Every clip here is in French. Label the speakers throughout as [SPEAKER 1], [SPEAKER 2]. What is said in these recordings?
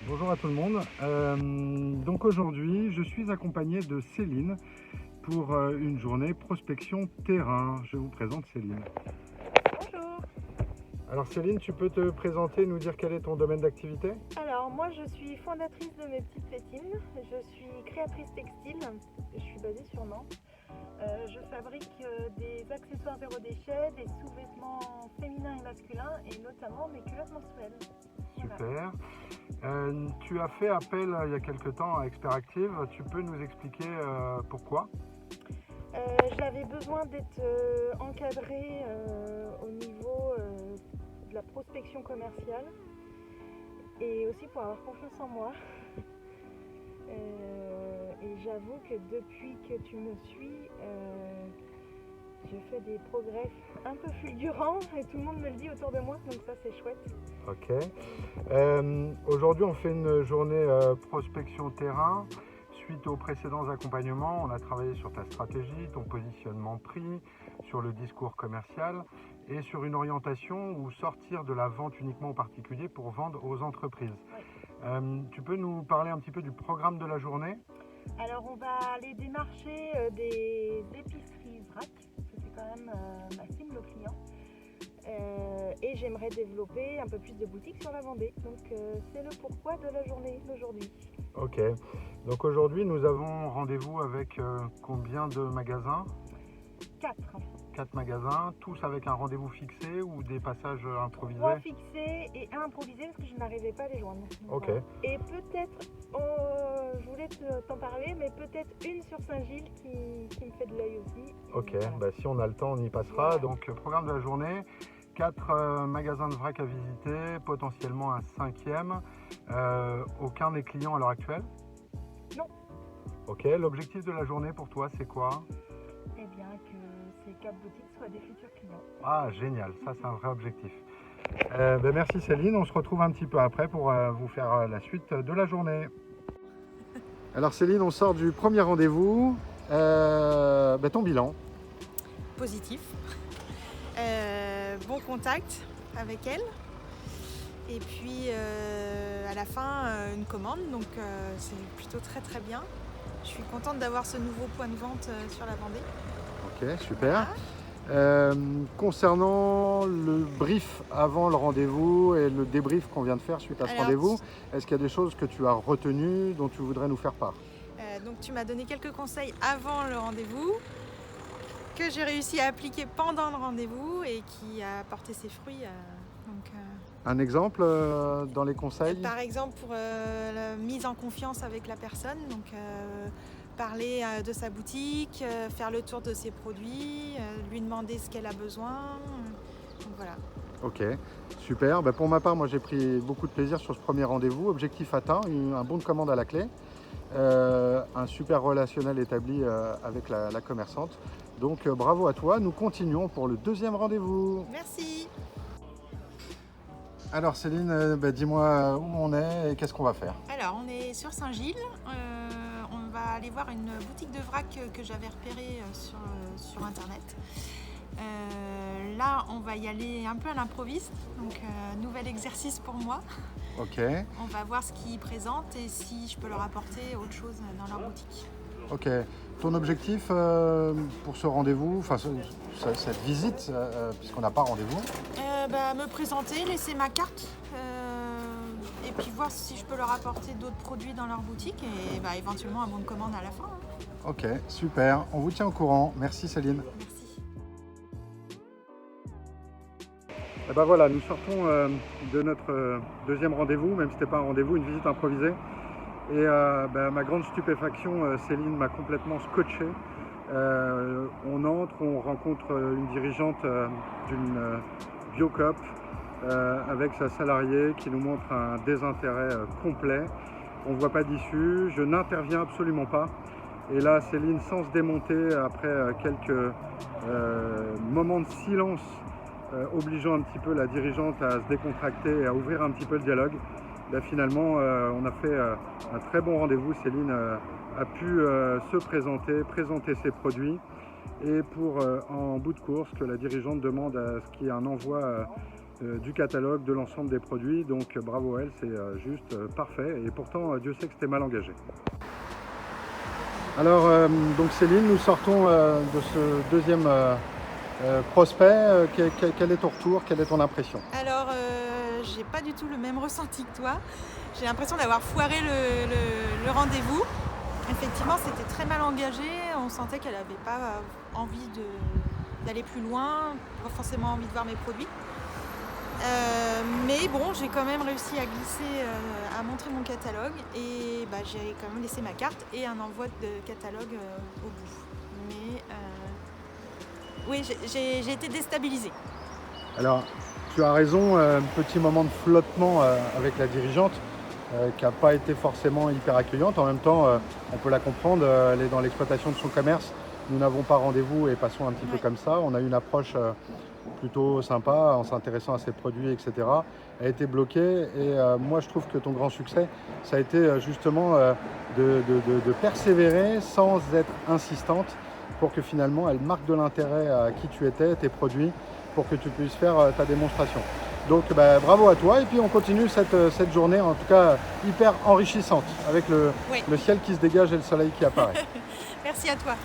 [SPEAKER 1] Bonjour à tout le monde. Donc aujourd'hui, je suis accompagné de Céline pour une journée prospection terrain. Je vous présente Céline.
[SPEAKER 2] Bonjour.
[SPEAKER 1] Alors Céline, tu peux te présenter, nous dire quel est ton domaine d'activité?
[SPEAKER 2] Alors moi je suis fondatrice de Mes Petites Fétines, je suis créatrice textile, je suis basée sur Nantes. Je fabrique des accessoires zéro déchet, des sous-vêtements féminins et masculins et notamment mes culottes menstruelles.
[SPEAKER 1] Super.
[SPEAKER 2] Voilà.
[SPEAKER 1] Tu as fait appel il y a quelque temps à Expert Active. Tu peux nous expliquer pourquoi?
[SPEAKER 2] J'avais besoin d'être encadrée au niveau de la prospection commerciale et aussi pour avoir confiance en moi. Et j'avoue que depuis que tu me suis, je fais des progrès un peu fulgurants et tout le monde me le dit autour de moi, donc ça c'est chouette.
[SPEAKER 1] Ok. Aujourd'hui, on fait une journée prospection terrain. Suite aux précédents accompagnements, on a travaillé sur ta stratégie, ton positionnement prix, sur le discours commercial et sur une orientation ou sortir de la vente uniquement aux particuliers pour vendre aux entreprises.
[SPEAKER 2] Ouais.
[SPEAKER 1] Tu peux nous parler un petit peu du programme de la journée?
[SPEAKER 2] Alors on va aller démarcher des épiceries vrac, parce que c'est quand même ma cible client. Et j'aimerais développer un peu plus de boutiques sur la Vendée. Donc c'est le pourquoi de la journée d'aujourd'hui.
[SPEAKER 1] Ok. Donc aujourd'hui, nous avons rendez-vous avec combien de magasins?
[SPEAKER 2] 4.
[SPEAKER 1] 4 magasins, tous avec un rendez-vous fixé ou des passages improvisés?
[SPEAKER 2] 3 fixés et 1 improvisé parce que je n'arrivais pas à les joindre. Donc,
[SPEAKER 1] Ok.
[SPEAKER 2] voilà. Et peut-être, je voulais t'en parler, mais peut-être une sur Saint-Gilles qui me fait de l'œil aussi.
[SPEAKER 1] Ok,
[SPEAKER 2] Voilà.
[SPEAKER 1] bah, si on a le temps, on y passera.
[SPEAKER 2] Voilà.
[SPEAKER 1] Donc, programme de la journée, 4 magasins de vrac à visiter, potentiellement un 5e. Aucun des clients à l'heure actuelle?
[SPEAKER 2] Non.
[SPEAKER 1] Ok, l'objectif de la journée pour toi, c'est quoi?
[SPEAKER 2] Eh bien, que ces 4 boutiques soient des futurs clients.
[SPEAKER 1] Ah, génial, ça c'est un vrai objectif. Merci Céline, on se retrouve un petit peu après pour vous faire la suite de la journée. Alors Céline, on sort du premier rendez-vous. Ton bilan?
[SPEAKER 3] Positif. Bon contact avec elle. Et puis à la fin, une commande, donc c'est plutôt très bien. Je suis contente d'avoir ce nouveau point de vente sur la Vendée.
[SPEAKER 1] Ok, super. Voilà. Concernant le brief avant le rendez-vous et le débrief qu'on vient de faire suite à ce rendez-vous, est-ce qu'il y a des choses que tu as retenues dont tu voudrais nous faire part?
[SPEAKER 3] Donc tu m'as donné quelques conseils avant le rendez-vous que j'ai réussi à appliquer pendant le rendez-vous et qui a porté ses fruits.
[SPEAKER 1] Un exemple dans les conseils?
[SPEAKER 3] Par exemple pour la mise en confiance avec la personne, donc parler de sa boutique, faire le tour de ses produits, lui demander ce qu'elle a besoin. Donc voilà.
[SPEAKER 1] Ok, super. Pour ma part, moi j'ai pris beaucoup de plaisir sur ce premier rendez-vous. Objectif atteint, un bon de commande à la clé, un super relationnel établi avec la commerçante. Donc bravo à toi, nous continuons pour le deuxième rendez-vous.
[SPEAKER 3] Merci.
[SPEAKER 1] Alors Céline, dis-moi où on est et qu'est-ce qu'on va faire?
[SPEAKER 3] Alors on est sur Saint-Gilles, on va aller voir une boutique de vrac que j'avais repérée sur internet. Là on va y aller un peu à l'improviste, donc nouvel exercice pour moi.
[SPEAKER 1] Ok.
[SPEAKER 3] On va voir ce qu'ils présentent et si je peux leur apporter autre chose dans leur boutique.
[SPEAKER 1] Ok. Ton objectif pour ce rendez-vous, enfin cette visite, puisqu'on n'a pas rendez-vous?
[SPEAKER 3] Me présenter, laisser ma carte et puis voir si je peux leur apporter d'autres produits dans leur boutique et éventuellement un bon de commande à la fin.
[SPEAKER 1] Ok, super. On vous tient au courant. Merci Céline.
[SPEAKER 3] Merci.
[SPEAKER 1] Et voilà, nous sortons de notre deuxième rendez-vous, même si ce n'était pas un rendez-vous, une visite improvisée. Et ma grande stupéfaction, Céline m'a complètement scotché. On entre, on rencontre une dirigeante d'une Biocoop avec sa salariée qui nous montre un désintérêt complet. On ne voit pas d'issue, je n'interviens absolument pas. Et là, Céline, sans se démonter, après quelques moments de silence, obligeant un petit peu la dirigeante à se décontracter et à ouvrir un petit peu le dialogue, finalement, on a fait un très bon rendez-vous. Céline a pu se présenter ses produits. Et pour en bout de course, que la dirigeante demande à ce qu'il y ait un envoi du catalogue, de l'ensemble des produits. Donc bravo à elle, c'est juste parfait. Et pourtant, Dieu sait que c'était mal engagé. Alors, donc Céline, nous sortons de ce deuxième prospect. Quel est ton retour? Quelle est ton impression?
[SPEAKER 3] Alors, j'ai pas du tout le même ressenti que toi. J'ai l'impression d'avoir foiré le rendez-vous. Effectivement, c'était très mal engagé. On sentait qu'elle n'avait pas envie d'aller plus loin, pas forcément envie de voir mes produits. Mais bon, j'ai quand même réussi à glisser, à montrer mon catalogue et j'ai quand même laissé ma carte et un envoi de catalogue au bout. Mais oui, j'ai été déstabilisée.
[SPEAKER 1] Alors, tu as raison, petit moment de flottement avec la dirigeante qui n'a pas été forcément hyper accueillante. En même temps, on peut la comprendre, elle est dans l'exploitation de son commerce. Nous n'avons pas rendez-vous et passons un petit peu comme ça. On a une approche plutôt sympa en s'intéressant à ses produits, etc. Elle a été bloquée et moi je trouve que ton grand succès, ça a été justement de persévérer sans être insistante pour que finalement elle marque de l'intérêt à qui tu étais, tes produits, pour que tu puisses faire ta démonstration. Donc bravo à toi et puis on continue cette journée en tout cas hyper enrichissante avec le ciel qui se dégage et le soleil qui apparaît.
[SPEAKER 3] Merci à toi.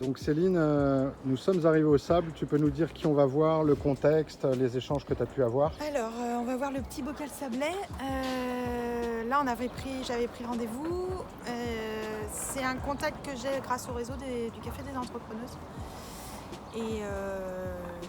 [SPEAKER 1] Donc Céline, nous sommes arrivés au Sable, tu peux nous dire qui on va voir, le contexte, les échanges que tu as pu avoir?
[SPEAKER 3] Alors, on va voir le petit bocal sablé. Là, j'avais pris rendez-vous. C'est un contact que j'ai grâce au réseau du Café des Entrepreneuses. Et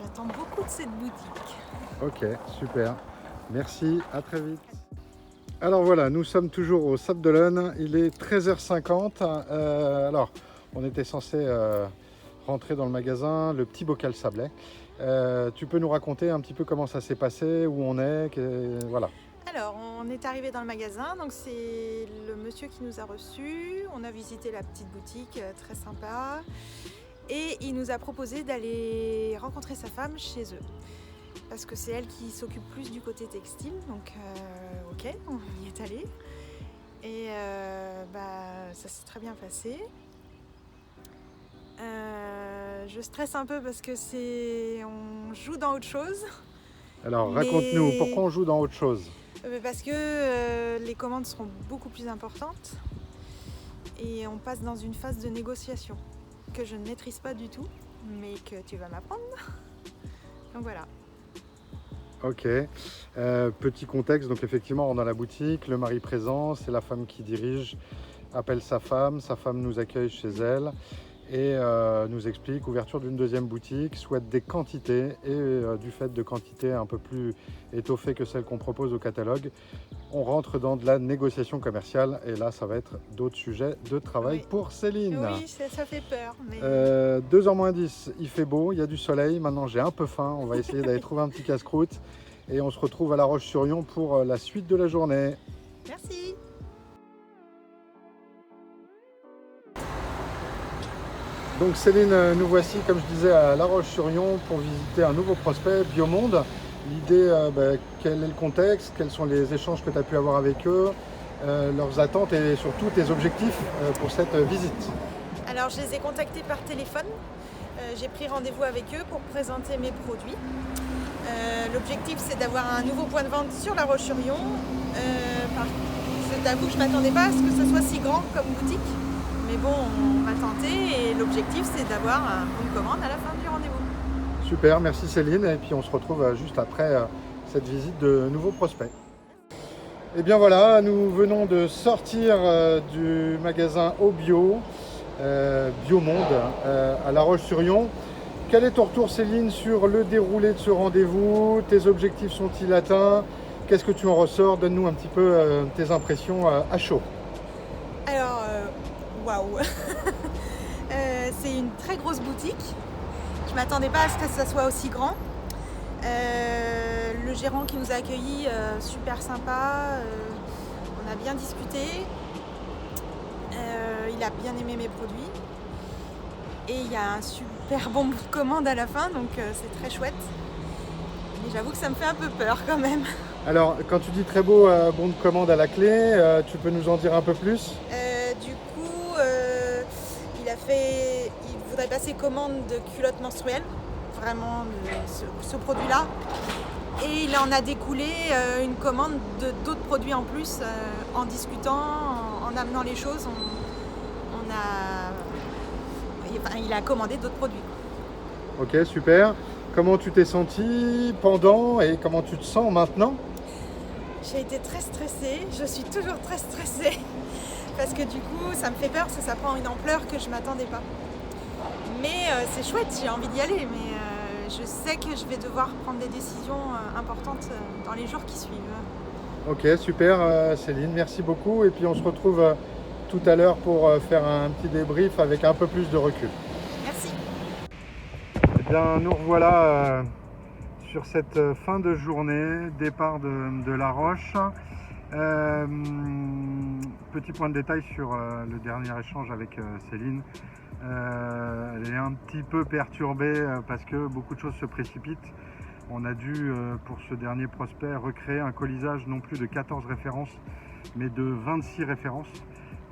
[SPEAKER 3] j'attends beaucoup de cette boutique.
[SPEAKER 1] Ok, super. Merci, à très vite. Alors voilà, nous sommes toujours au Sable d'Olonne, il est 13h50. Alors, on était censé rentrer dans le magasin, le petit bocal sablé. Tu peux nous raconter un petit peu comment ça s'est passé, où on est, voilà.
[SPEAKER 3] Alors, on est arrivé dans le magasin, donc c'est le monsieur qui nous a reçus. On a visité la petite boutique, très sympa. Et il nous a proposé d'aller rencontrer sa femme chez eux. Parce que c'est elle qui s'occupe plus du côté textile, donc ok, on y est allé. Et ça s'est très bien passé. Je stresse un peu parce que on joue dans autre chose.
[SPEAKER 1] Alors raconte-nous, pourquoi on joue dans autre chose?
[SPEAKER 3] Parce que les commandes seront beaucoup plus importantes et on passe dans une phase de négociation que je ne maîtrise pas du tout, mais que tu vas m'apprendre. Donc voilà.
[SPEAKER 1] Ok, petit contexte, donc effectivement on est dans la boutique, le mari présent, c'est la femme qui dirige, appelle sa femme nous accueille chez elle et nous explique ouverture d'une deuxième boutique, souhaite des quantités et du fait de quantités un peu plus étoffées que celles qu'on propose au catalogue, on rentre dans de la négociation commerciale et là ça va être d'autres sujets de travail pour Céline.
[SPEAKER 3] Oui, ça fait peur. Mais...
[SPEAKER 1] 2h-10, il fait beau, il y a du soleil, maintenant j'ai un peu faim, on va essayer d'aller trouver un petit casse-croûte et on se retrouve à La Roche-sur-Yon pour la suite de la journée.
[SPEAKER 3] Merci.
[SPEAKER 1] Donc Céline, nous voici, comme je disais, à La Roche-sur-Yon pour visiter un nouveau prospect, Biomonde. L'idée, quel est le contexte, quels sont les échanges que tu as pu avoir avec eux, leurs attentes et surtout tes objectifs pour cette visite.
[SPEAKER 3] Alors je les ai contactés par téléphone, j'ai pris rendez-vous avec eux pour présenter mes produits. L'objectif c'est d'avoir un nouveau point de vente sur La Roche-sur-Yon. Je t'avoue que je ne m'attendais pas à ce que ce soit si grand comme boutique. Mais bon, on va tenter et l'objectif c'est d'avoir un bon de commande à la fin du rendez-vous.
[SPEAKER 1] Super, merci Céline et puis on se retrouve juste après cette visite de nouveaux prospects. Et bien voilà, nous venons de sortir du magasin Obio, Biomonde à La Roche-sur-Yon. Quel est ton retour Céline sur le déroulé de ce rendez-vous? Tes objectifs sont-ils atteints? Qu'est-ce que tu en ressors? Donne-nous un petit peu tes impressions à chaud.
[SPEAKER 3] Alors, waouh. C'est une très grosse boutique. Je ne m'attendais pas à ce que ça soit aussi grand. Le gérant qui nous a accueillis, super sympa. On a bien discuté. Il a bien aimé mes produits. Et il y a un super bon bout de commande à la fin, donc c'est très chouette. Mais j'avoue que ça me fait un peu peur quand même.
[SPEAKER 1] Alors, quand tu dis très beau bon de commande à la clé, tu peux nous en dire un peu plus?
[SPEAKER 3] Du coup, il voudrait passer commande de culottes menstruelles. vraiment ce produit-là. Et il en a découlé une commande d'autres produits en plus, en discutant, en amenant les choses. Il a commandé d'autres produits.
[SPEAKER 1] Ok, super. Comment tu t'es senti pendant et comment tu te sens maintenant?
[SPEAKER 3] J'ai été très stressée, je suis toujours très stressée parce que du coup ça me fait peur parce que ça prend une ampleur que je ne m'attendais pas. Mais c'est chouette, j'ai envie d'y aller, mais je sais que je vais devoir prendre des décisions importantes dans les jours qui suivent.
[SPEAKER 1] Ok, super Céline, merci beaucoup. Et puis on se retrouve tout à l'heure pour faire un petit débrief avec un peu plus de recul.
[SPEAKER 3] Merci.
[SPEAKER 1] Eh bien, nous revoilà sur cette fin de journée, départ de La Roche. Petit point de détail sur le dernier échange avec Céline. Elle est un petit peu perturbée parce que beaucoup de choses se précipitent. On a dû, pour ce dernier prospect, recréer un colisage non plus de 14 références, mais de 26 références.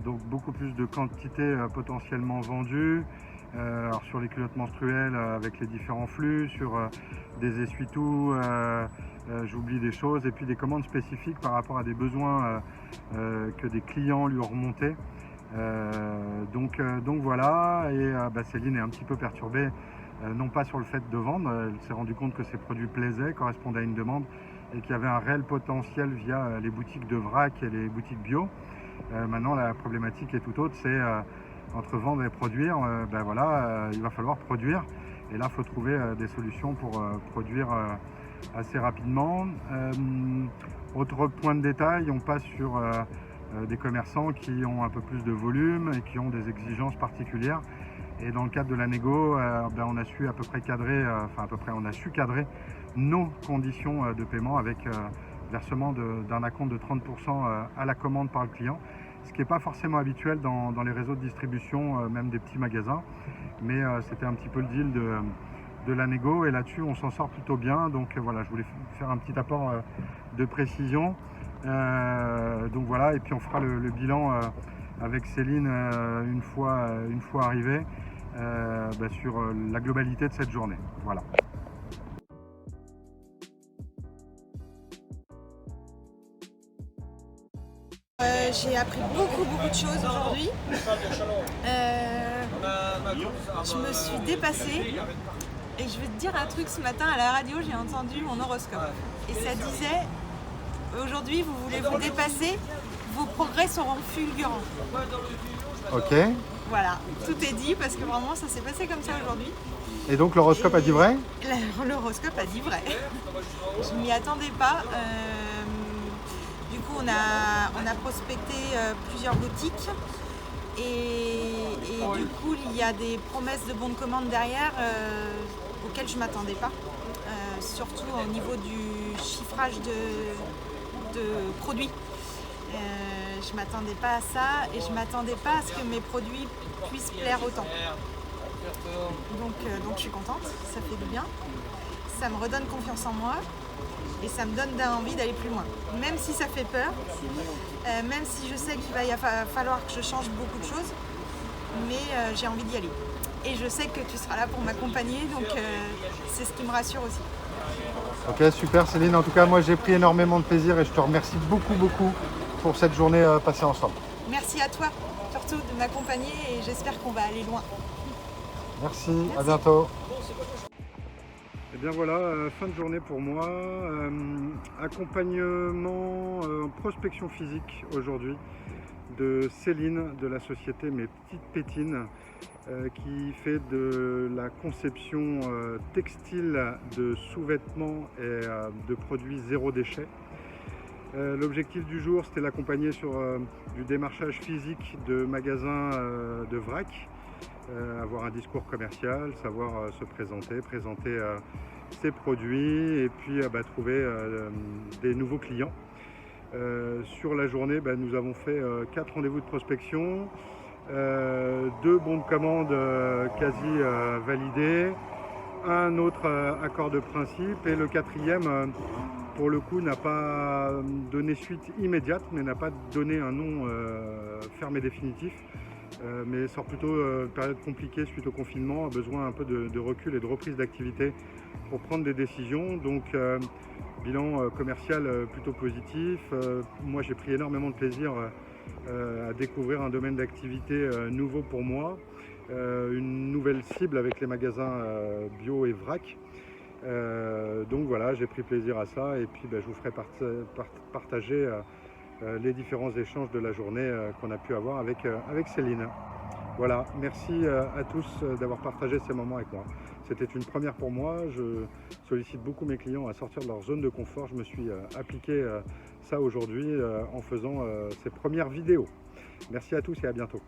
[SPEAKER 1] Donc beaucoup plus de quantité potentiellement vendues. Alors sur les culottes menstruelles avec les différents flux, sur des essuie-tout, j'oublie des choses, et puis des commandes spécifiques par rapport à des besoins que des clients lui ont remontés. Donc voilà, et Céline est un petit peu perturbée, non pas sur le fait de vendre, elle s'est rendue compte que ses produits plaisaient, correspondaient à une demande et qu'il y avait un réel potentiel via les boutiques de vrac et les boutiques bio. Maintenant la problématique est tout autre, c'est entre vendre et produire, il va falloir produire, et là il faut trouver des solutions pour produire assez rapidement. Autre point de détail, on passe sur des commerçants qui ont un peu plus de volume et qui ont des exigences particulières. Et dans le cadre de la négo, on a su à peu près cadrer, on a su cadrer nos conditions de paiement avec versement d'un acompte de 30% à la commande par le client, ce qui n'est pas forcément habituel dans les réseaux de distribution, même des petits magasins, mais c'était un petit peu le deal de la négo, et là-dessus on s'en sort plutôt bien. Donc voilà, je voulais faire un petit apport de précision. Donc voilà, et puis on fera le bilan avec Céline une fois arrivé sur la globalité de cette journée. Voilà.
[SPEAKER 3] J'ai appris beaucoup de choses aujourd'hui. Je me suis dépassée. Et je vais te dire un truc, ce matin à la radio, j'ai entendu mon horoscope. Et ça disait, aujourd'hui vous voulez vous dépasser, vos progrès seront fulgurants.
[SPEAKER 1] Ok.
[SPEAKER 3] Voilà, tout est dit parce que vraiment ça s'est passé comme ça aujourd'hui.
[SPEAKER 1] Et donc l'horoscope a dit vrai?
[SPEAKER 3] L'horoscope a dit vrai. Je m'y attendais pas. Du coup on a prospecté plusieurs boutiques. Et du coup, il y a des promesses de bons de commande derrière auxquelles je ne m'attendais pas. Surtout au niveau du chiffrage de produits. Je ne m'attendais pas à ça et je ne m'attendais pas à ce que mes produits puissent plaire autant. Donc je suis contente, ça fait du bien. Ça me redonne confiance en moi. Et ça me donne envie d'aller plus loin. Même si ça fait peur, même si je sais qu'il va falloir que je change beaucoup de choses, mais j'ai envie d'y aller. Et je sais que tu seras là pour m'accompagner, donc c'est ce qui me rassure aussi.
[SPEAKER 1] Ok, super Céline. En tout cas, moi j'ai pris énormément de plaisir et je te remercie beaucoup pour cette journée passée ensemble.
[SPEAKER 3] Merci à toi, surtout de m'accompagner, et j'espère qu'on va aller loin.
[SPEAKER 1] Merci. À bientôt. Et bien voilà, fin de journée pour moi. Accompagnement, prospection physique aujourd'hui de Céline de la société Mes Petites Pétines, qui fait de la conception textile de sous-vêtements et de produits zéro déchet. L'objectif du jour, c'était l'accompagner sur du démarchage physique de magasins de vrac, avoir un discours commercial, savoir se présenter ses produits, et puis trouver des nouveaux clients. Sur la journée, nous avons fait 4 rendez-vous de prospection, 2 bons de commande quasi validés, un autre accord de principe, et le 4e pour le coup n'a pas donné suite immédiate, mais n'a pas donné un nom ferme et définitif. mais sort plutôt période compliquée suite au confinement, a besoin un peu de recul et de reprise d'activité pour prendre des décisions. Donc bilan commercial plutôt positif. Moi j'ai pris énormément de plaisir à découvrir un domaine d'activité nouveau pour moi, une nouvelle cible avec les magasins bio et vrac. Donc voilà, j'ai pris plaisir à ça et puis je vous ferai partager les différents échanges de la journée qu'on a pu avoir avec Céline. Voilà, merci à tous d'avoir partagé ces moments avec moi. C'était une première pour moi, je sollicite beaucoup mes clients à sortir de leur zone de confort. Je me suis appliqué ça aujourd'hui en faisant ces premières vidéos. Merci à tous et à bientôt.